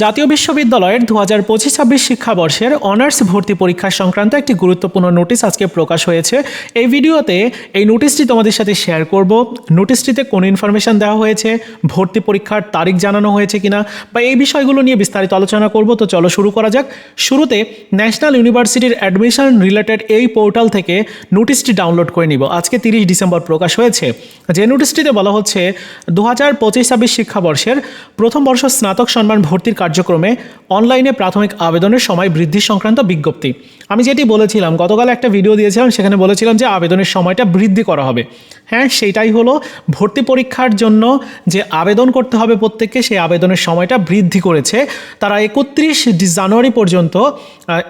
জাতীয় বিশ্ববিদ্যালয়ের 2025-26 শিক্ষাবর্ষের অনার্স ভর্তি পরীক্ষা সংক্রান্ত একটি গুরুত্বপূর্ণ নোটিশ আজকে প্রকাশ হয়েছে। এই ভিডিওতে এই নোটিশটি তোমাদের সাথে শেয়ার করব। নোটিশটিতে কোন ইনফরমেশন দেওয়া হয়েছে, ভর্তি পরীক্ষার তারিখ জানানো হয়েছে কিনা, বা এই বিষয়গুলো নিয়ে বিস্তারিত আলোচনা করব। তো চলো শুরু করা যাক। শুরুতে ন্যাশনাল ইউনিভার্সিটির অ্যাডমিশন রিলেটেড এই পোর্টাল থেকে নোটিশটি ডাউনলোড করে নিব। আজকে 30 ডিসেম্বর প্রকাশ হয়েছে। যে নোটিশটিতে বলা হচ্ছে 2025-26 শিক্ষাবর্ষের প্রথম বর্ষ স্নাতক সম্মান ভর্তির কার্যক্রমে অনলাইনে প্রাথমিক আবেদনের সময় বৃদ্ধি সংক্রান্ত বিজ্ঞপ্তি। আমি যেটি বলেছিলাম, গতকাল একটা ভিডিও দিয়েছিলাম, সেখানে বলেছিলাম যে আবেদনের সময়টা বৃদ্ধি করা হবে। হ্যাঁ, সেইটাই হলো। ভর্তি পরীক্ষার জন্য যে আবেদন করতে হবে প্রত্যেককে, সেই আবেদনের সময়টা বৃদ্ধি করেছে। তারা 31 জানুয়ারি পর্যন্ত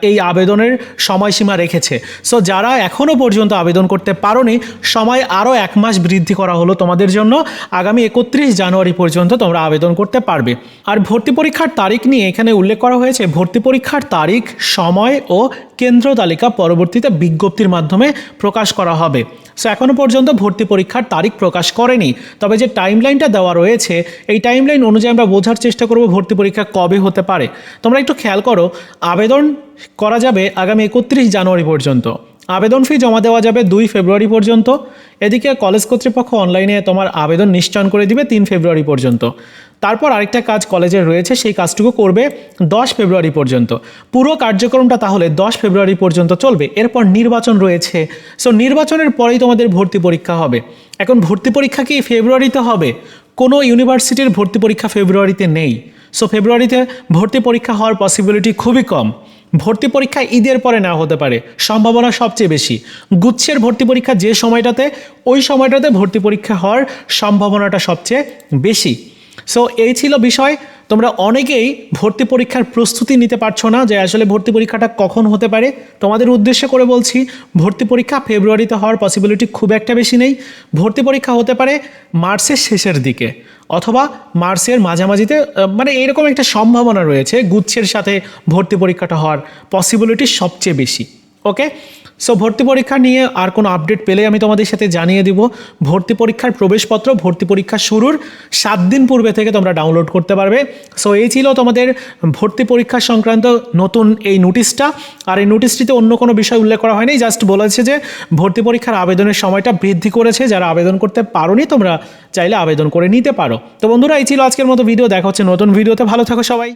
এই আবেদনের সময়সীমা রেখেছে। সো যারা এখনও পর্যন্ত আবেদন করতে পারোনি, সময় আরও 1 মাস বৃদ্ধি করা হলো তোমাদের জন্য। আগামী 31 জানুয়ারি পর্যন্ত তোমরা আবেদন করতে পারবে। আর ভর্তি পরীক্ষার তারিখ নিয়ে এখানে উল্লেখ করা হয়েছে, ভর্তি পরীক্ষার তারিখ, সময় ও কেন্দ্র তালিকা পরবর্তীতে বিজ্ঞপ্তির মাধ্যমে প্রকাশ করা হবে। সো এখনও পর্যন্ত ভর্তি পরীক্ষার তারিখ প্রকাশ করেনি, তবে যে টাইমলাইনটা দেওয়া রয়েছে এই টাইমলাইন অনুযায়ী আমরা বোঝার চেষ্টা করব ভর্তি পরীক্ষা কবে হতে পারে। তোমরা একটু খেয়াল করো, আবেদন করা যাবে আগামী 31 জানুয়ারি পর্যন্ত। আবেদন ফি জমা দেওয়া যাবে 2 ফেব্রুয়ারি পর্যন্ত। এদিকে কলেজ কর্তৃপক্ষ অনলাইনে তোমার আবেদন নিশ্চয়ন করে দিবে 3 ফেব্রুয়ারি পর্যন্ত। তারপর আরেকটা কাজ কলেজের রয়েছে, সেই কাজটুকু করবে 10 ফেব্রুয়ারি পর্যন্ত। পুরো কার্যক্রমটা তাহলে 10 ফেব্রুয়ারি পর্যন্ত চলবে। এরপর নির্বাচন রয়েছে। সো নির্বাচনের পরেই তোমাদের ভর্তি পরীক্ষা হবে। এখন ভর্তি পরীক্ষা কি ফেব্রুয়ারিতে হবে? কোনো ইউনিভার্সিটির ভর্তি পরীক্ষা ফেব্রুয়ারিতে নেই। সো ফেব্রুয়ারিতে ভর্তি পরীক্ষা হওয়ার পসিবিলিটি খুবই কম। ভর্তি পরীক্ষা ঈদের পরে নেওয়া হতে পারে, সম্ভাবনা সবচেয়ে বেশি। গুচ্ছের ভর্তি পরীক্ষা যে সময়টাতে, ওই সময়টাতে ভর্তি পরীক্ষা হওয়ার সম্ভাবনাটা সবচেয়ে বেশি। সো এই ছিল বিষয়। তোমরা অনেকেই ভর্তি পরীক্ষার প্রস্তুতি নিতে পারছো না যে আসলে ভর্তি পরীক্ষাটা কখন হতে পারে। তোমাদের উদ্দেশ্য করে বলছি, ভর্তি পরীক্ষা ফেব্রুয়ারিতে হওয়ার পসিবিলিটি খুব একটা বেশি নেই। ভর্তি পরীক্ষা হতে পারে মার্চের শেষের দিকে অথবা মার্চের মাঝামাঝিতে, মানে এরকম একটা সম্ভাবনা রয়েছে গুচ্ছের সাথে ভর্তি পরীক্ষাটা হওয়ার পসিবিলিটি সবচেয়ে বেশি। ওকে, সো ভর্তি পরীক্ষা নিয়ে আর কোনো আপডেট পেলে আমি তোমাদের সাথে জানিয়ে দিব। ভর্তি পরীক্ষার প্রবেশপত্র ভর্তি পরীক্ষা শুরুর 7 দিন পূর্বে থেকে তোমরা ডাউনলোড করতে পারবে। সো এই ছিল তোমাদের ভর্তি পরীক্ষা সংক্রান্ত নতুন এই নোটিশটা। আর এই নোটিশটিতে অন্য কোনো বিষয় উল্লেখ করা হয়নি, জাস্ট বলেছে যে ভর্তি পরীক্ষার আবেদনের সময়টা বৃদ্ধি করেছে। যারা আবেদন করতে পারোনি, তোমরা চাইলে আবেদন করে নিতে পারো। তো বন্ধুরা, এই ছিল আজকের মতো ভিডিও। দেখা হচ্ছে নতুন ভিডিওতে। ভালো থাকো সবাই।